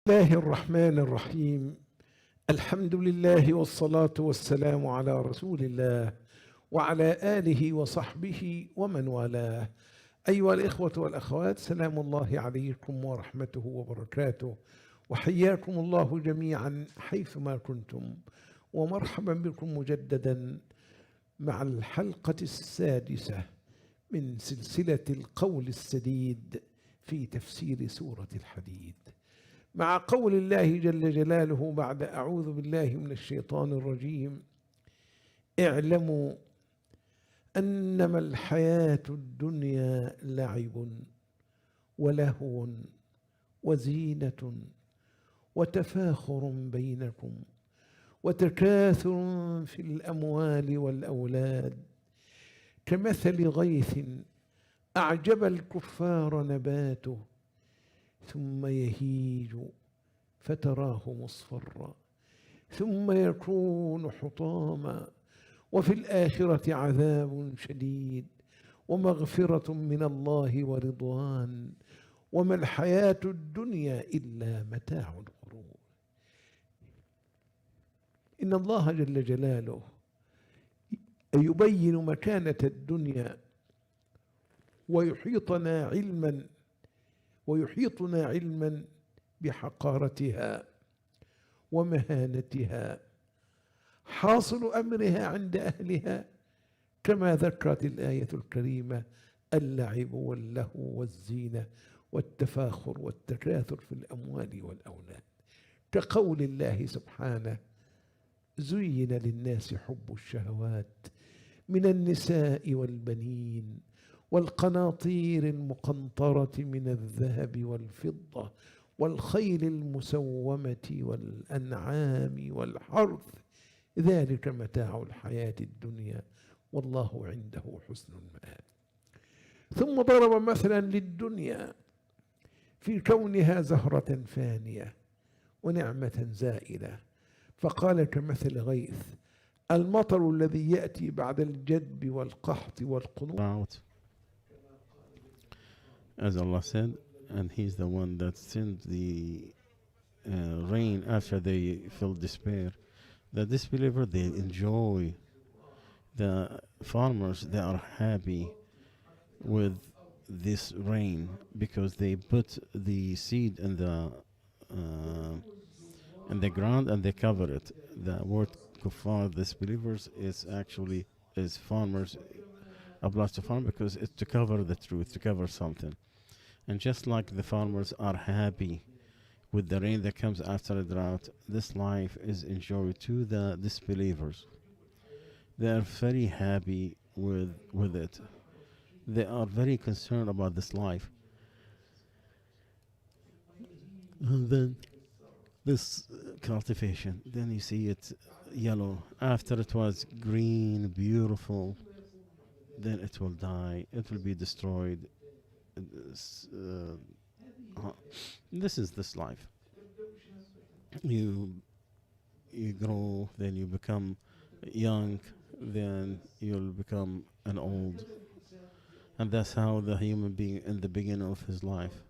الله الرحمن الرحيم. الحمد لله والصلاة والسلام على رسول الله وعلى آله وصحبه ومن والاه. أيها الإخوة والأخوات، سلام الله عليكم ورحمته وبركاته، وحياكم الله جميعا حيثما كنتم، ومرحبا بكم مجددا مع الحلقة السادسة من سلسلة القول السديد في تفسير سورة الحديد، مع قول الله جل جلاله بعد أعوذ بالله من الشيطان الرجيم: اعلموا أنما الحياة الدنيا لعب ولهو وزينة وتفاخر بينكم وتكاثر في الأموال والأولاد كمثل غيث أعجب الكفار نباته ثم يهيج فتراه مصفرا ثم يكون حطاما وفي الآخرة عذاب شديد ومغفرة من الله ورضوان وما الحياة الدنيا إلا متاع الغرور. إن الله جل جلاله يبين مكانة الدنيا ويحيطنا علما بحقارتها ومهانتها، حاصل أمرها عند أهلها كما ذكرت الآية الكريمة: اللعب واللهو والزينة والتفاخر والتكاثر في الأموال والأولاد، كقول الله سبحانه: زين للناس حب الشهوات من النساء والبنين والقناطير المقنطرة من الذهب والفضة والخيل المسومة والأنعام والحرث، ذلك متاع الحياة الدنيا والله عنده حسن المآب. ثم ضرب مثلا للدنيا في كونها زهرة فانية ونعمة زائلة، فقال: كمثل غيث المطر الذي يأتي بعد الجدب والقحط والقنوط. As Allah said, and He's the one that sent the rain after they feel despair. The disbeliever, they enjoy. The farmers, they are happy with this rain because they put the seed in the ground and they cover it. The word kuffar, disbelievers, is farmers, applies to farm because it's to cover the truth, to cover something. And just like the farmers are happy with the rain that comes after a drought, this life is enjoyed to the disbelievers. They are very happy with it. They are very concerned about this life. And then this cultivation, then you see it yellow. After it was green, beautiful, then it will die. It will be destroyed. This is this life. You grow, then you become young, then you'll become an old. And that's how the human being in the beginning of his life.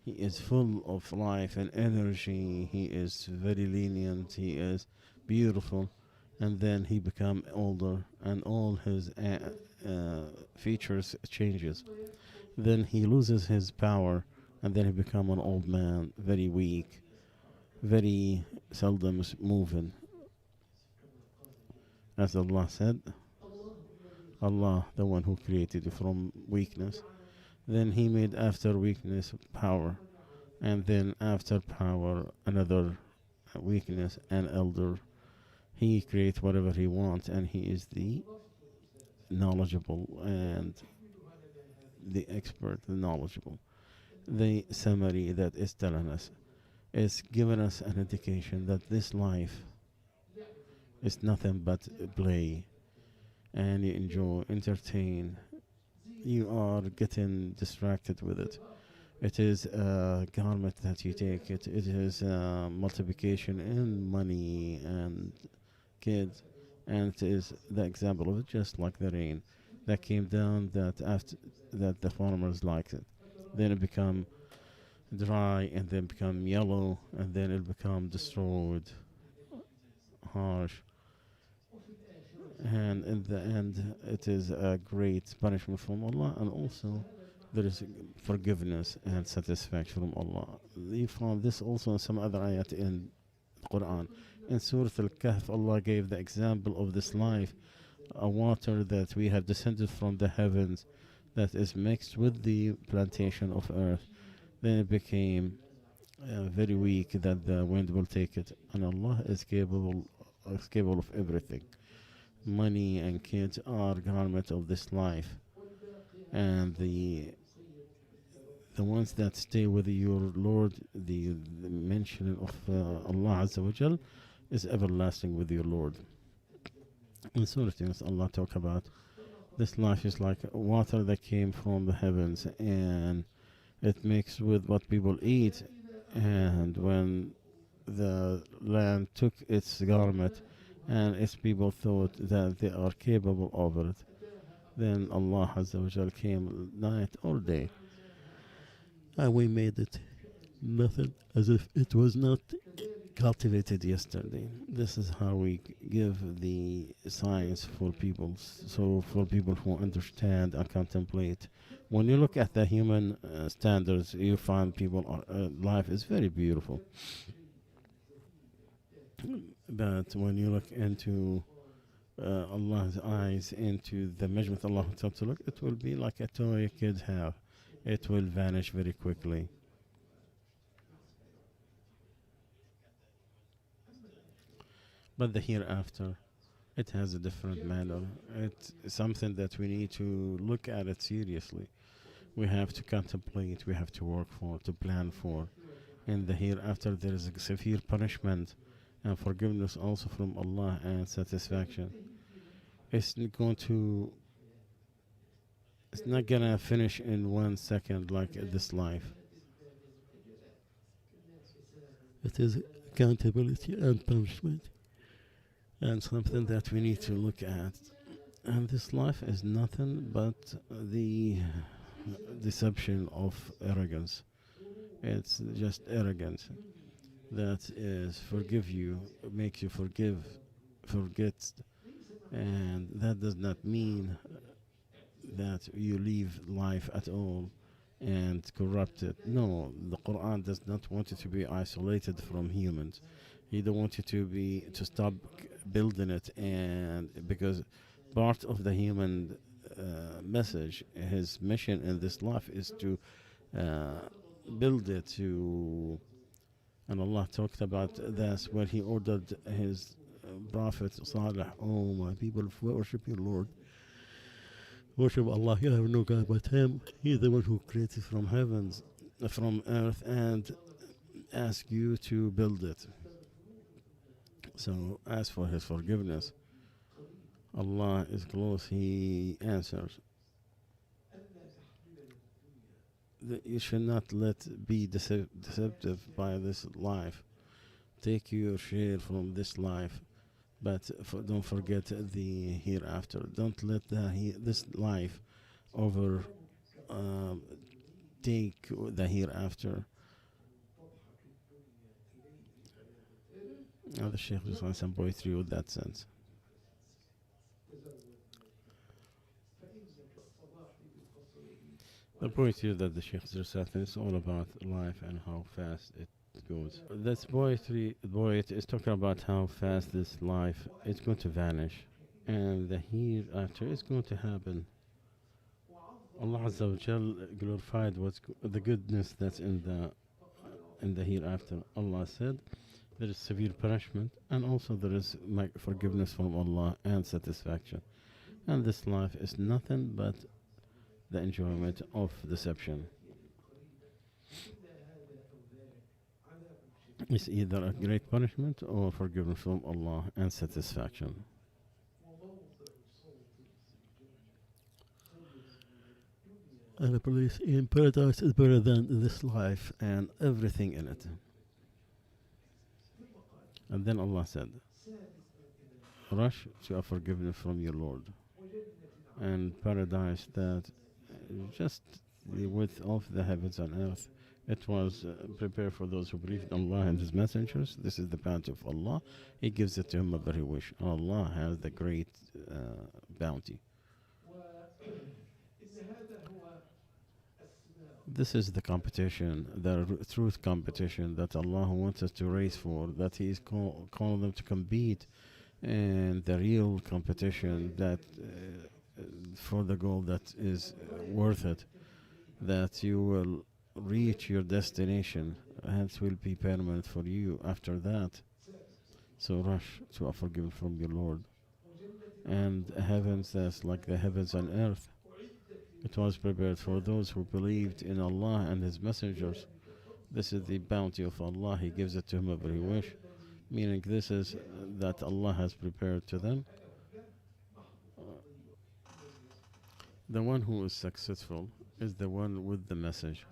He is full of life and energy. He is very lenient. He is beautiful. And then he become older and all his features changes. Then he loses his power and then he become an old man, very weak, very seldom moving. As Allah said, Allah, the one who created you from weakness, then He made after weakness power, and then after power another weakness and elder. He creates whatever He wants, and He is the knowledgeable and the expert, the knowledgeable. The summary that is telling us is giving us an indication that this life is nothing but play, and you enjoy, entertain. You are getting distracted with it. It is a garment that you take. It is a multiplication in money and kids, and it is the example of it, just like the rain that came down. That after that, the farmers liked it. Then it become dry and then become yellow and then it'll become destroyed, harsh. And in the end, it is a great punishment from Allah, and also there is forgiveness and satisfaction from Allah. You found this also in some other ayat in the Quran. In Surah Al-Kahf, Allah gave the example of this life, a water that we have descended from the heavens that is mixed with the plantation of earth. Then it became very weak that the wind will take it. And Allah is capable of everything. Money and kids are garment of this life. And the ones that stay with your Lord, the mention of Allah Azza wa Jal is everlasting with your Lord. In Surah Yunus, Allah talk about this life is like water that came from the heavens and it mixed with what people eat, and when the land took its garment and its people thought that they are capable of it, then Allah Azza wa Jal came night or day and we made it nothing, as if it was not cultivated yesterday. This is how we give the science for people, so for people who understand and contemplate. When you look at the human standards, you find people life is very beautiful. But when you look into Allah's eyes, into the measurement Allah wants to look, it will be like a toy kids have. It will vanish very quickly. But the hereafter, it has a different manner. It's something that we need to look at it seriously. We have to contemplate, we have to work for, to plan for. In the hereafter, there is a severe punishment and forgiveness also from Allah and satisfaction. It's not gonna finish in 1 second like this life. It is accountability and punishment, and something that we need to look at. And this life is nothing but the deception of arrogance. It's just arrogance that is forgive you, make you forget, and that does not mean that you leave life at all and corrupt it. No, the Quran does not want you to be isolated from humans. He don't want you to stop building it, and because part of the human message, his mission in this life is to build it to. And Allah talked about this when He ordered His Prophet Salah, "Oh my people, worship your Lord. Worship Allah, you have no God but Him. He is the one who created from heavens, from earth, and ask you to build it." So ask for His forgiveness. Allah is close, He answers. You should not be deceptive by this life. Take your share from this life, but don't forget the hereafter. Don't let this life take the hereafter. The Sheikh just wants some poetry with that sense. The poetry that the Sheikh is reciting is all about life and how fast it goes. This poetry, the poet is talking about how fast this life is going to vanish, and the hereafter is going to happen. Allah Azza wa Jal glorified the goodness that's in the hereafter. Allah said there is severe punishment, and also there is forgiveness from Allah and satisfaction. And this life is nothing but the enjoyment of deception. It's either a great punishment or forgiveness from Allah and satisfaction. And a place in paradise is better than this life and everything in it. And then Allah said, rush to a forgiveness from your Lord, and paradise that just the width of the heavens and earth It was prepared for those who believe in Allah and His messengers. This is the bounty of Allah. He gives it to whomever He wish. Allah has the great bounty. This is the competition, the truth competition that Allah wants us to race for, that He is calling them to compete, and the real competition that for the goal that is worth it, that you will reach your destination and it will be permanent for you after that. So rush to a forgiveness from your Lord. And heavens, that's like the heavens and earth. It was prepared for those who believed in Allah and His messengers. This is the bounty of Allah. He gives it to whomever He wish. Meaning this is that Allah has prepared to them. The one who is successful is the one with the message,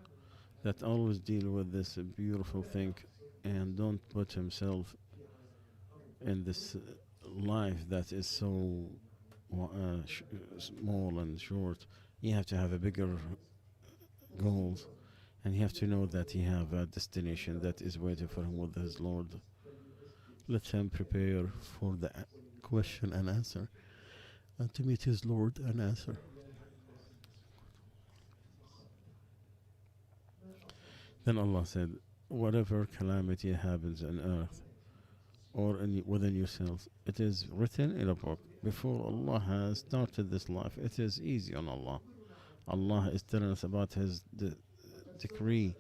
that always deal with this beautiful thing and don't put himself in this life that is so small and short. You have to have a bigger goals, and you have to know that you have a destination that is waiting for him with his Lord. Let him prepare for the question and answer, and to meet his Lord and answer. Then Allah said, whatever calamity happens on earth or within yourselves, it is written in a book. Before Allah has started this life, it is easy on Allah. Allah is telling us about His decree.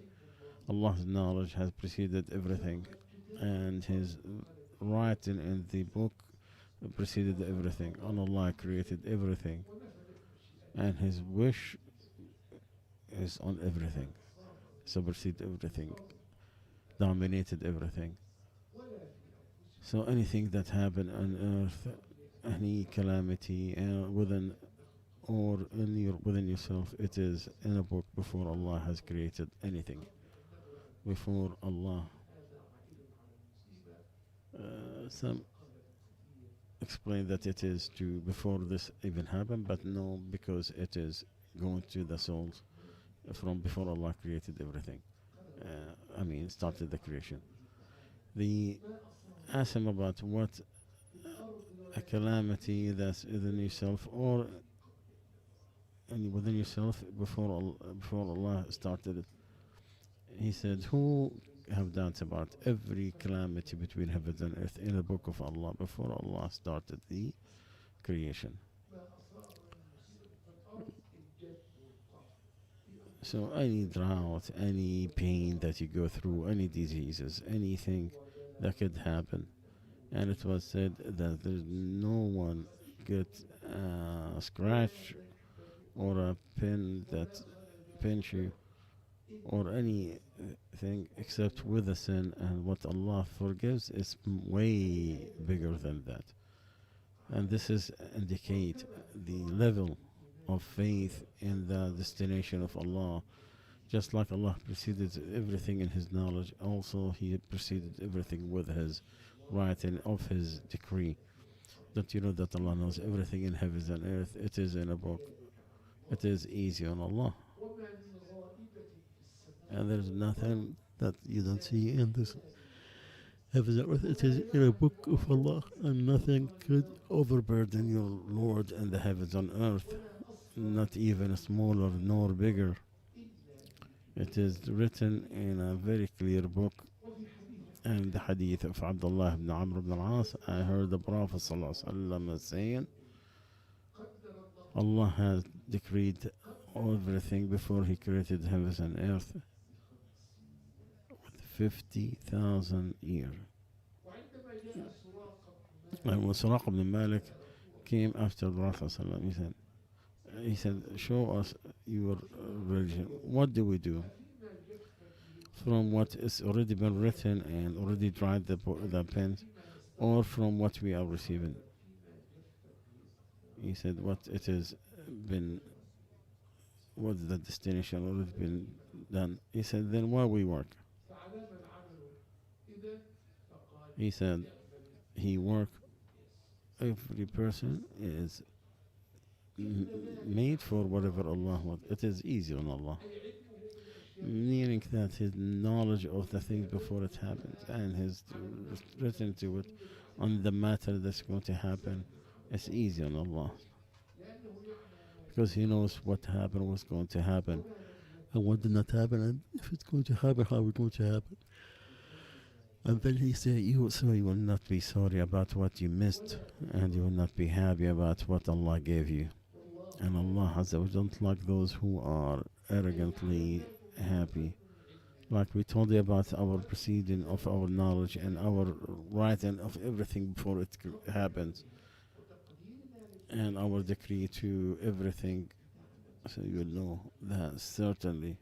Allah's knowledge has preceded everything, and His writing in the book preceded everything. And Allah created everything, and His wish is on everything, superseded everything, dominated everything. So anything that happened on earth, any calamity within yourself, it is in a book before Allah has created anything. Before Allah, some explain that it is before this even happened, but no, because it is going to the souls from before Allah created everything. Started the creation. Ask him about what a calamity that's within yourself or within yourself before Allah started it. He said, who have doubts about every calamity between heavens and earth in the book of Allah before Allah started the creation? So any drought, any pain that you go through, any diseases, anything that could happen. And it was said that there's no one get a scratch or a pin that pinch you or anything except with a sin, and what Allah forgives is way bigger than that. And this is indicate the level of faith in the destination of Allah. Just like Allah preceded everything in His knowledge, also He preceded everything with His writing of His decree. Don't you know that Allah knows everything in heavens and earth? It is in a book. It is easy on Allah. And there's nothing that you don't see in this heavens and earth. It is in a book of Allah, and nothing could overburden your Lord in the heavens and earth. Not even smaller nor bigger. It is written in a very clear book. And the hadith of Abdullah ibn Amr ibn al-As, I heard the Prophet ﷺ saying, Allah has decreed everything before He created heavens and earth with 50,000 years. And when Suraq ibn Malik came after the Prophet ﷺ, he said, show us your religion. What do we do? From what is already been written and already dried the pens, or from what we are receiving? He said, what it has been, what's the destination already been done? He said, then why we work? He said, he work. Every person is made for whatever Allah wants. It is easy on Allah. meaning that his knowledge of the things before it happens and his written to it on the matter that's going to happen, it's easy on Allah, because he knows what happened, what's going to happen, and what did not happen, and if it's going to happen, how it's going to happen. And then he said, you will not be sorry about what you missed, and you will not be happy about what Allah gave you. And Allah Azza wa Jalla don't like those who are arrogantly happy. Like we told you about our proceeding of our knowledge and our writing of everything before it happens, and our decree to everything. So you know that certainly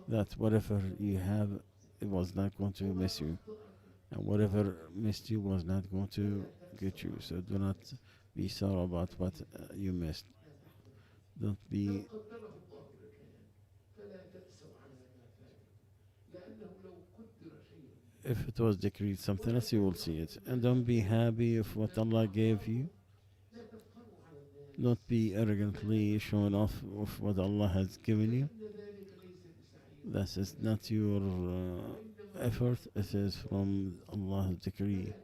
that whatever you have, it was not going to miss you, and whatever missed you was not going to get you. So do not be sorry about what you missed. Don't be if it was decreed something else, you will see it. And don't be happy if what Allah gave you. Don't be arrogantly showing off of what Allah has given you. That is not your effort, it is from Allah's decree.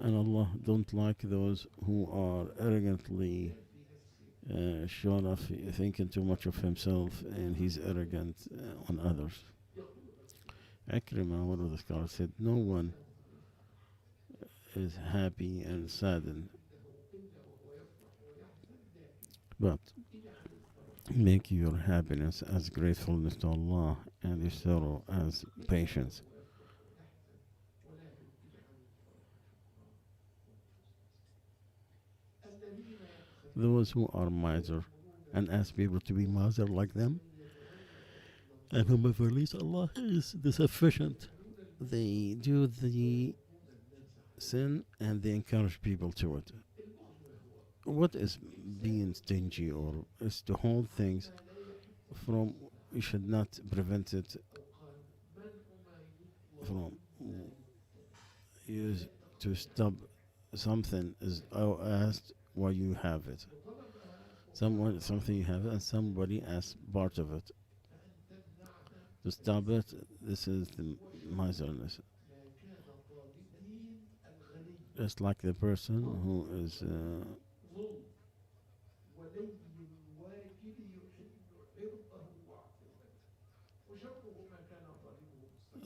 And Allah don't like those who are arrogantly showing off, thinking too much of himself, and he's arrogant on others. Ikrimah, one of the scholars, said, no one is happy and saddened, but make your happiness as gratefulness to Allah and your sorrow as patience. Those who are miser and ask people to be miser like them, and whomever leads Allah is sufficient. They do the sin and they encourage people to it. What is being stingy, or is to hold things from, you should not prevent it from use to stop something is asked why you have it. Something you have and somebody asks part of it. To stop it, this is the miserliness. Just like the person who is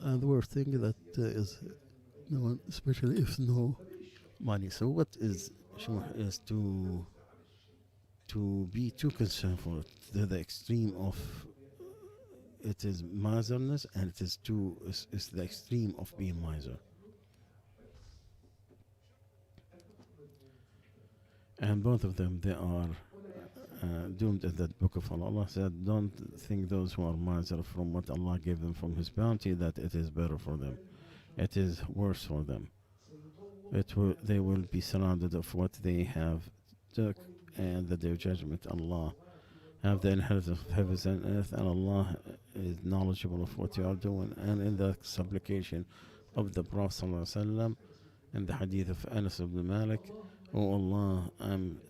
and the worst thing that is no one, especially if no money. So what is to be too concerned for it, to the extreme of it is miserness, and it is is the extreme of being miser. And both of them, they are doomed in that book of Allah. Allah said, don't think those who are miser from what Allah gave them from His bounty that it is better for them. It is worse for them. They will be surrounded of what they have took, and the day of judgment Allah have the inheritance of heavens and earth, and Allah is knowledgeable of what you are doing. And in the supplication of the Prophet ﷺ, in the hadith of Anas ibn Malik, oh Allah, I'm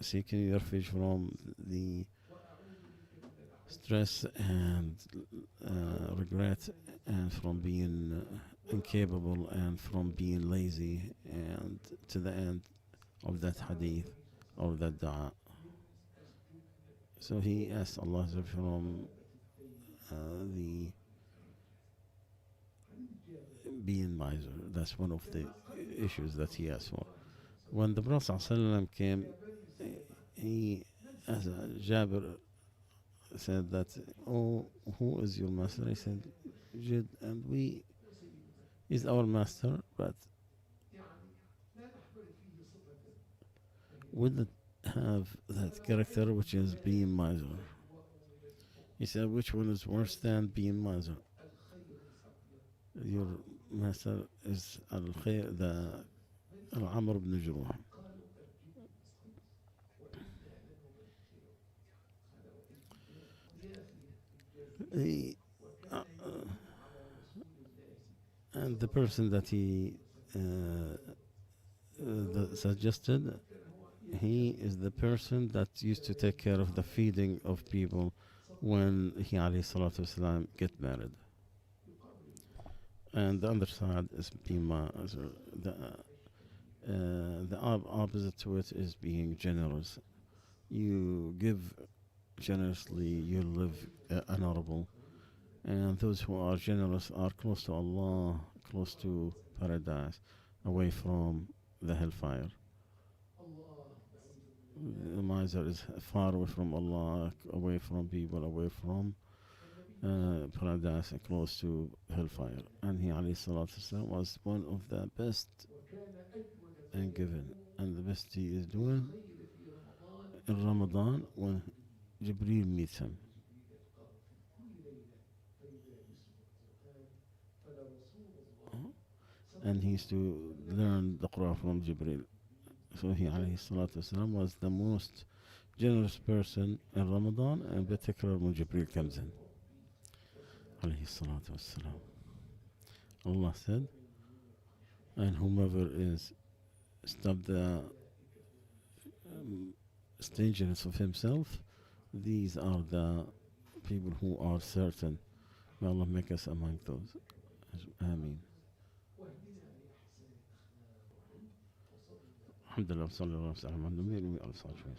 seeking your refuge from the stress and regret, and from being incapable, and from being lazy, and to the end of that hadith, of that dua. So he asked Allah from the being miser. That's one of the issues that he asked for. When the Prophet ﷺ came, he, as Jabir said that, oh, who is your master? He said, Jid, and he's our master, but wouldn't have that character which is being miser. He said, which one is worse than being miser? Your master is Al-Khair, the Al-Amr ibn Juruh. And the person that he suggested, he is the person that used to take care of the feeding of people when he alayhi salatu wasalam get married. And the other side is bima, the opposite to it is being generous. You give generously, you live honorable. And those who are generous are close to Allah, close to paradise, away from the hellfire. The miser is far away from Allah, away from people, away from paradise, and close to hellfire. And he alayhi salatu wasalam was one of the best and given. And the best he is doing in Ramadan when Jibreel meets him. And he used to learn the Quran from Jibreel. So he alayhi salatu wasalam was the most generous person in Ramadan, and particularly when Jibreel comes in. Alayhi salatu wasalam. Allah said, and whomever is stop the stinginess of himself, these are the people who are certain. May Allah make us among those. Ameen. الحمد لله وصلى الله وسلم على النبي وعلى اله وصحبه.